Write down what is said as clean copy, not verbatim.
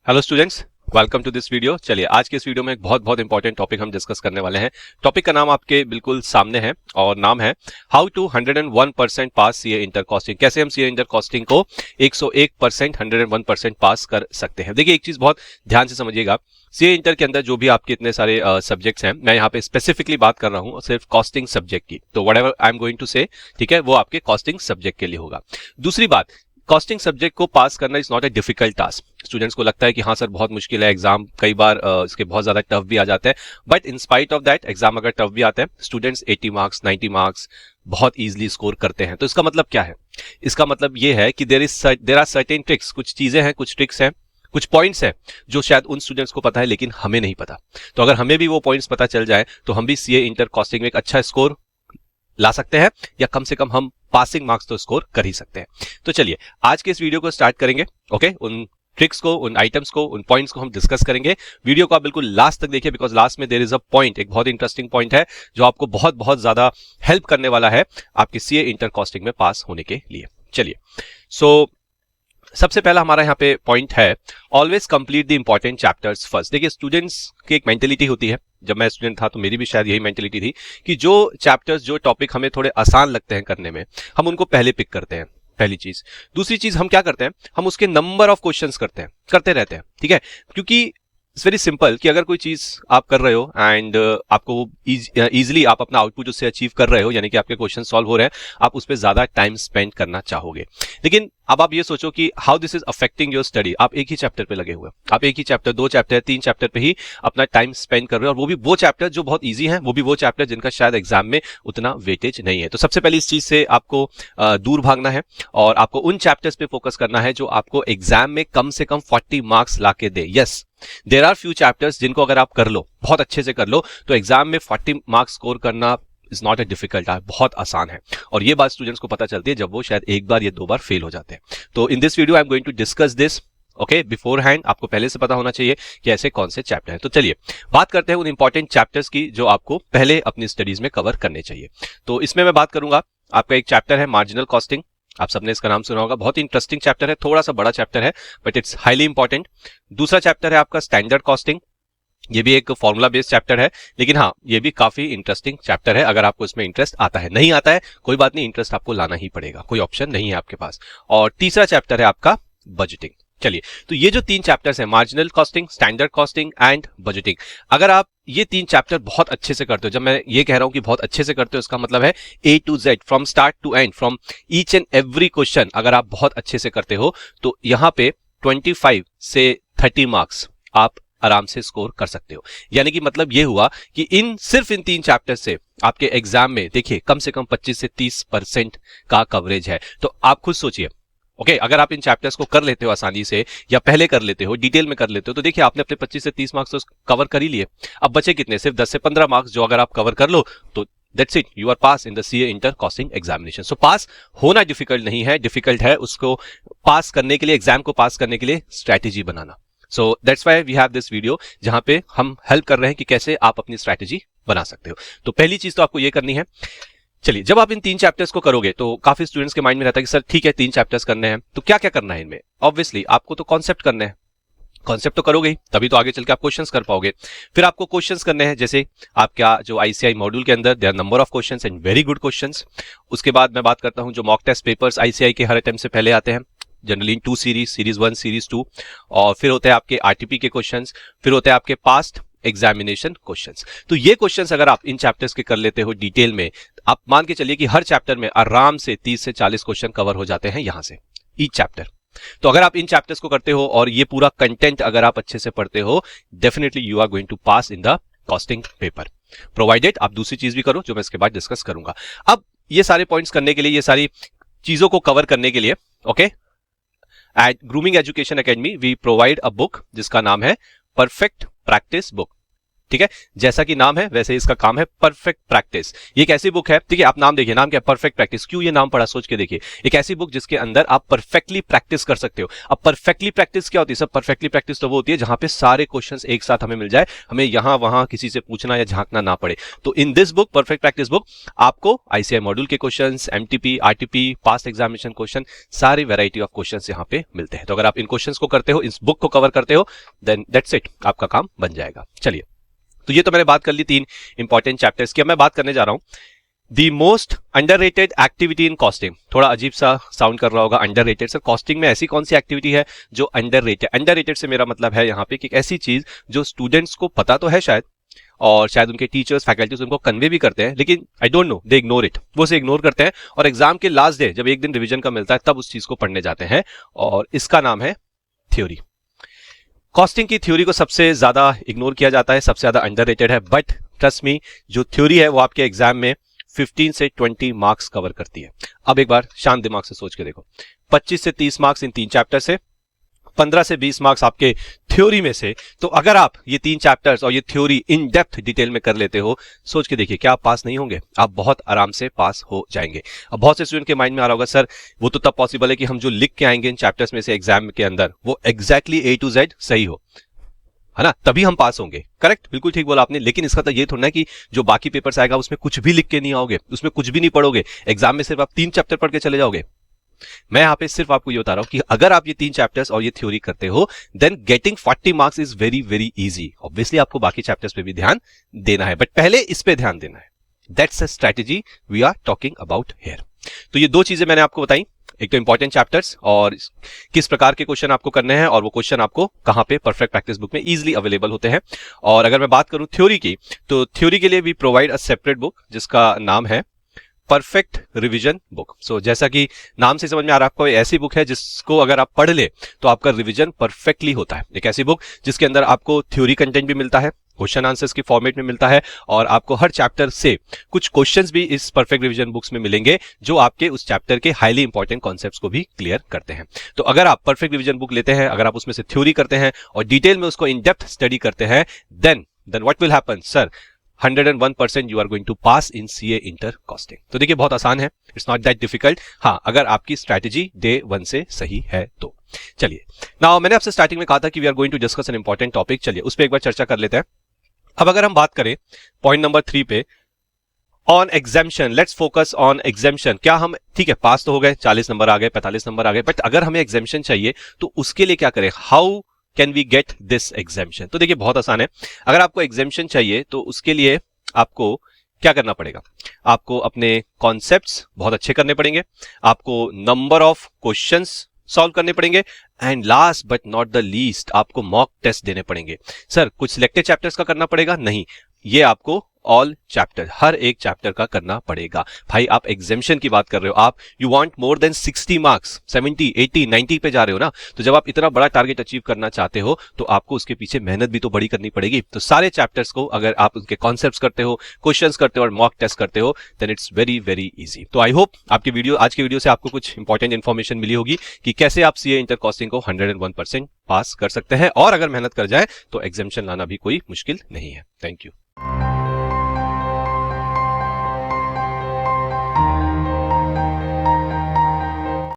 Hello students, welcome to this video. चलिए आज के इस वीडियो में एक बहुत बहुत इंपॉर्टेंट टॉपिक हम डिस्कस करने वाले हैं। टॉपिक का नाम आपके बिल्कुल सामने है और नाम है how to 101% pass CA inter costing. कैसे हम सीए इंटर कॉस्टिंग को 101% 101% पास कर सकते हैं। देखिए एक चीज बहुत ध्यान से समझिएगा, सीए इंटर के अंदर जो भी आपके इतने सारे सब्जेक्ट्स हैं, मैं यहाँ पे स्पेसिफिकली बात कर रहा हूँ सिर्फ कॉस्टिंग सब्जेक्ट की। तो whatever I am going to say, ठीक है, वो आपके कॉस्टिंग सब्जेक्ट के लिए होगा। दूसरी बात, कॉस्टिंग सब्जेक्ट को पास करना is not a difficult task. Students को लगता है कि हाँ सर बहुत मुश्किल है, एग्जाम कई बार इसके बहुत ज्यादा टफ भी आ जाते हैं, but in spite of that exam अगर टफ भी आते हैं, स्टूडेंट्स 80 मार्क्स 90 मार्क्स बहुत इजीली स्कोर करते हैं। तो इसका मतलब क्या है? इसका मतलब ये है कि देर आर सर्टेन ट्रिक्स, कुछ चीजें हैं, कुछ ट्रिक्स हैं, कुछ पॉइंट्स हैं जो शायद उन स्टूडेंट्स को पता है लेकिन हमें नहीं पता। तो अगर हमें भी वो पॉइंट्स पता चल जाए तो हम भी सीए इंटर कॉस्टिंग में एक अच्छा स्कोर ला सकते हैं, या कम से कम हम पासिंग मार्क्स तो स्कोर कर ही सकते हैं। तो चलिए आज के इस वीडियो को स्टार्ट करेंगे। ओके, उन ट्रिक्स को, उन आइटम्स को, उन पॉइंट्स को हम डिस्कस करेंगे। वीडियो को आप बिल्कुल लास्ट तक देखिए, बिकॉज लास्ट में देयर इज अ पॉइंट, एक बहुत इंटरेस्टिंग पॉइंट है जो आपको बहुत बहुत ज्यादा हेल्प करने वाला है आपके सीए इंटर कॉस्टिंग में पास होने के लिए। चलिए, सो सबसे पहला हमारा यहाँ पे पॉइंट है always complete the important chapters first. देखिए स्टूडेंट्स की एक मेंटेलिटी होती है, जब मैं स्टूडेंट था तो मेरी भी शायद यही मेंटेलिटी थी कि जो चैप्टर्स, जो टॉपिक हमें थोड़े आसान लगते हैं करने में, हम उनको पहले पिक करते हैं। पहली चीज। दूसरी चीज हम क्या करते हैं, हम उसके नंबर ऑफ क्वेश्चंस करते रहते हैं, ठीक है, क्योंकि इट्स वेरी सिंपल कि अगर कोई चीज आप कर रहे हो एंड आपको इजीली आप अपना आउटपुट उससे अचीव कर रहे हो, यानी कि आपके क्वेश्चन सॉल्व हो रहे हैं, आप उस पर ज्यादा टाइम स्पेंड करना चाहोगे। लेकिन अब आप ये सोचो कि how this is affecting your study. आप एक ही चैप्टर पे लगे हुए हैं, आप एक ही चैप्टर, 2 चैप्टर, 3 चैप्टर पे ही अपना टाइम स्पेंड कर रहे हो, और वो भी वो चैप्टर जो बहुत इजी हैं, वो भी वो चैप्टर जिनका शायद एग्जाम में उतना वेटेज नहीं है। तो सबसे पहले इस चीज से आपको दूर भागना है और आपको उन चैप्टर्स पे फोकस करना है जो आपको एग्जाम में कम से कम 40 मार्क्स लाके दे। Yes, there are few chapters जिनको अगर आप कर लो, बहुत अच्छे से कर लो, तो एग्जाम में 40 मार्क्स स्कोर करना इज नॉट ए डिफिकल्ट, बहुत आसान है। और ये बात स्टूडेंट्स को पता चलती है जब वो शायद एक बार या 2 बार फेल हो जाते हैं। तो in this video I am going to discuss this. Okay, beforehand आपको पहले से पता होना चाहिए कि ऐसे कौन से चैप्टर हैं। तो चलिए बात करते हैं उन इंपॉर्टेंट चैप्टर्स की जो आपको पहले अपनी स्टडीज में कवर करने चाहिए। तो इसमें मैं बात करूंगा, आपका एक चैप्टर है मार्जिनल कॉस्टिंग। आप सबने इसका नाम सुना होगा, बहुत इंटरेस्टिंग चैप्टर है, थोड़ा सा बड़ा चैप्टर है बट इट्स हाईली इंपॉर्टेंट। दूसरा चैप्टर है आपका स्टैंडर्ड कॉस्टिंग। ये भी एक फॉर्मूला बेस्ड चैप्टर है, लेकिन हाँ ये भी काफी इंटरेस्टिंग चैप्टर है। अगर आपको इसमें इंटरेस्ट आता है, नहीं आता है कोई बात नहीं, इंटरेस्ट आपको लाना ही पड़ेगा, कोई ऑप्शन नहीं है आपके पास। और तीसरा चैप्टर है आपका बजटिंग। चलिए, तो ये जो 3 चैप्टर्स हैं, marginal costing, standard costing and budgeting, अगर आप ये 3 चैप्टर बहुत अच्छे से करते हो, जब मैं ये कह रहा हूं कि बहुत अच्छे से करते हो, इसका मतलब है A to Z, from start to end, from each and every question अगर आप बहुत अच्छे से करते हो, तो यहां पे 25 से 30 मार्क्स आप आराम से स्कोर कर सकते हो। यानी कि मतलब ये हुआ कि सिर्फ इन 3 चैप्टर से आपके एग्जाम में देखिए कम से कम 25 से 30% का कवरेज है। तो आप खुद सोचिए, ओके, अगर आप इन चैप्टर्स को कर लेते हो आसानी से, या पहले कर लेते हो, डिटेल में कर लेते हो, तो देखिए आपने अपने 25 से 30 मार्क्स तो कवर कर ही लिए। अब बचे कितने? सिर्फ 10 से 15 मार्क्स, जो अगर आप कवर कर लो तो that's it, you are pass in the CA inter costing examination. So pass होना डिफिकल्ट नहीं है, डिफिकल्ट है उसको पास करने के लिए, एग्जाम को पास करने के लिए स्ट्रैटेजी बनाना। So that's why we have this video, जहां पे हम हेल्प कर रहे हैं कि कैसे आप अपनी स्ट्रैटेजी बना सकते हो। तो पहली चीज तो आपको ये करनी है। चलिए, जब आप इन 3 चैप्टर्स को करोगे तो काफी स्टूडेंट्स के माइंड में रहता है कि सर ठीक है 3 चैप्टर्स करने हैं, तो क्या क्या करना है इनमें? ऑब्वियसली आपको तो कॉन्सेप्ट करने हैं, कॉन्सेप्ट तो करोगे ही, तभी तो आगे चल के आप क्वेश्चंस कर पाओगे। फिर आपको क्वेश्चंस करने हैं, जैसे आपका जो आईसीआई मॉड्यूल के अंदर there are number of questions and very good questions. उसके बाद मैं बात करता हूं जो मॉक टेस्ट पेपर्स आईसीआई के हर अटेम्प्ट से पहले आते हैं, generally in 2 series, series 1, series 2, और फिर होते हैं आपके आरटीपी के क्वेश्चंस, फिर होते हैं आपके पास्ट एग्जामिनेशन क्वेश्चंस। तो ये क्वेश्चंस अगर आप इन चैप्टर्स के कर लेते हो डिटेल में, आप मान के चलिए कि हर चैप्टर में आराम से 30 से 40 क्वेश्चन कवर हो जाते हैं यहां से, ईच चैप्टर। तो अगर आप इन चैप्टर्स को करते हो और ये पूरा कंटेंट अगर आप अच्छे से पढ़ते हो, definitely you are going to pass in the costing paper, provided आप दूसरी चीज भी करो जो मैं इसके बाद डिस्कस करूंगा। अब ये सारे पॉइंट्स करने के लिए, ये सारी चीजों को कवर करने के लिए, okay, at grooming education academy we provide a book जिसका नाम है परफेक्ट प्रैक्टिस बुक। ठीक है, जैसा कि नाम है वैसे इसका काम है, परफेक्ट प्रैक्टिस। ये एक ऐसी बुक है, ठीक है, आप नाम देखिए, नाम क्या है, परफेक्ट प्रैक्टिस। क्यों ये नाम पड़ा, सोच के देखिए। एक ऐसी बुक जिसके अंदर आप परफेक्टली प्रैक्टिस कर सकते हो। अब परफेक्टली प्रैक्टिस क्या होती है? सब परफेक्टली प्रैक्टिस तो वो होती है जहां पे सारे क्वेश्चंस एक साथ हमें मिल जाए, हमें यहां वहां किसी से पूछना या झांकना ना पड़े। तो in this book, perfect practice book, आपको आईसीआई मॉड्यूल के questions, MTP, RTP, past examination question, सारी वैरायटी ऑफ क्वेश्चंस यहां पे मिलते हैं। तो अगर आप इन क्वेश्चंस को करते हो, इस बुक को कवर करते हो, देन दैट्स इट, आपका काम बन जाएगा। चलिए, तो ये तो मैंने बात कर ली 3 इंपॉर्टेंट चैप्टर्स की। अब मैं बात करने जा रहा हूं the most underrated activity in costing. थोड़ा अजीब सा साउंड कर रहा होगा, अंडररेटेड। सर कॉस्टिंग में ऐसी कौन सी एक्टिविटी है जो अंडररेटेड? अंडररेटेड से मेरा मतलब है यहाँ पे कि ऐसी चीज जो स्टूडेंट्स को पता तो है शायद, और शायद उनके टीचर्स, फैकल्टीज उनको कन्वे भी करते हैं, लेकिन I don't know, they ignore it, वो उसे इग्नोर करते हैं, और एग्जाम के लास्ट डे जब एक दिन रिविजन का मिलता है तब उस चीज को पढ़ने जाते हैं, और इसका नाम है थ्योरी। कॉस्टिंग की थ्योरी को सबसे ज्यादा इग्नोर किया जाता है, सबसे ज्यादा अंडररेटेड है, बट ट्रस्ट मी, जो थ्योरी है वो आपके एग्जाम में 15 से 20 मार्क्स कवर करती है। अब एक बार शांत दिमाग से सोच के देखो, 25 से 30 मार्क्स इन 3 चैप्टर से, 15 से 20 मार्क्स आपके थ्योरी में से। तो अगर आप ये 3 चैप्टर्स और ये थ्योरी इन डेप्थ डिटेल में कर लेते हो, सोच के देखिए, क्या आप पास नहीं होंगे? आप बहुत आराम से पास हो जाएंगे। अब बहुत से स्टूडेंट के माइंड में आ रहा होगा, सर वो तो तब पॉसिबल है कि हम जो लिख के आएंगे इन चैप्टर्स में से एग्जाम के अंदर वो एग्जैक्टली A to Z सही हो, है ना, तभी हम पास होंगे। करेक्ट, बिल्कुल ठीक बोला आपने। लेकिन इसका तो ये थोड़ा ना कि जो बाकी पेपर्स आएगा उसमें कुछ भी लिख के नहीं आओगे, उसमें कुछ भी नहीं पढ़ोगे, एग्जाम में सिर्फ आप 3 चैप्टर पढ़ के चले जाओगे। मैं यहां पे सिर्फ आपको ये बता रहा हूं कि अगर आप ये 3 चैप्टर्स और ये थ्योरी करते हो, then getting 40 marks is very very easy. Obviously आपको बाकी चैप्टर्स पे भी ध्यान देना है, बट पहले इस पे ध्यान देना है। That's a strategy we are talking about here. तो ये 2 चीजें मैंने आपको बताई, एक तो इंपॉर्टेंट चैप्टर्स और किस प्रकार के क्वेश्चन आपको करने हैं, और वो क्वेश्चन आपको कहां पे परफेक्ट प्रैक्टिस बुक में इजीली अवेलेबल होते हैं। और अगर मैं बात करूं थ्योरी की, तो थ्योरी के लिए we provide a separate book जिसका नाम है परफेक्ट रिवीजन बुक। सो जैसा कि नाम से समझ में आ रहा है आपको, ऐसी बुक है जिसको अगर आप पढ़ ले तो आपका रिवीजन परफेक्टली होता है। एक ऐसी बुक जिसके अंदर आपको थ्योरी कंटेंट भी मिलता है, क्वेश्चन आंसर्स की फॉर्मेट में मिलता है, और आपको हर चैप्टर से कुछ क्वेश्चंस भी इस परफेक्ट रिवीजन बुक्स में मिलेंगे जो आपके उस चैप्टर के हाईली इंपॉर्टेंट कॉन्सेप्ट्स को भी क्लियर करते हैं। तो अगर आप परफेक्ट रिवीजन बुक लेते हैं, अगर आप उसमें से थ्योरी करते हैं और डिटेल में उसको इन डेप्थ स्टडी करते हैं, then what will happen sir, 101% you are going to pass in CA inter costing. तो देखिए बहुत आसान है, इट्स नॉट दैट डिफिकल्ट। हाँ, अगर आपकी स्ट्रैटेजी डे 1 से सही है तो। चलिए, नाउ मैंने आपसे स्टार्टिंग में कहा था कि we are going to discuss an important topic. चलिए उस पर एक बार चर्चा कर लेते हैं। अब अगर हम बात करें पॉइंट नंबर 3 पे, on exemption, let's focus on exemption. क्या हम, ठीक है, पास तो हो गए, 40 नंबर आ गए, 45 नंबर आ गए, बट अगर हमें एग्जाम्शन चाहिए तो उसके लिए क्या करें? How can we get this exemption? तो देखिए बहुत आसान है। अगर आपको एग्जाम्शन चाहिए तो उसके लिए आपको क्या करना पड़ेगा? आपको अपने कॉन्सेप्ट्स बहुत अच्छे करने पड़ेंगे, आपको नंबर ऑफ क्वेश्चंस सॉल्व करने पड़ेंगे, and last but not the least आपको मॉक टेस्ट देने पड़ेंगे। सर कुछ सिलेक्टेड चैप्टर्स का करना पड़ेगा? नहीं, ये आपको ऑल चैप्टर, हर एक चैप्टर का करना पड़ेगा। भाई आप एग्जाम्शन की बात कर रहे हो, आप you want more than 60 marks, 70, 80, 90 पे जा रहे हो ना, तो जब आप इतना बड़ा टारगेट अचीव करना चाहते हो तो आपको उसके पीछे मेहनत भी तो बड़ी करनी पड़ेगी। तो सारे चैप्टर्स को अगर आप उनके कॉन्सेप्ट्स करते हो, क्वेश्चंस करते हो और मॉक टेस्ट करते हो, then it's very very easy. तो आई होप आपकी वीडियो, आज की वीडियो से आपको कुछ इंपॉर्टेंट इन्फॉर्मेशन मिली होगी कि कैसे आप सीए इंटर कॉस्टिंग को 101% पास कर सकते हैं, और अगर मेहनत कर जाए तो एग्जाम्शन लाना भी कोई मुश्किल नहीं है। Thank you.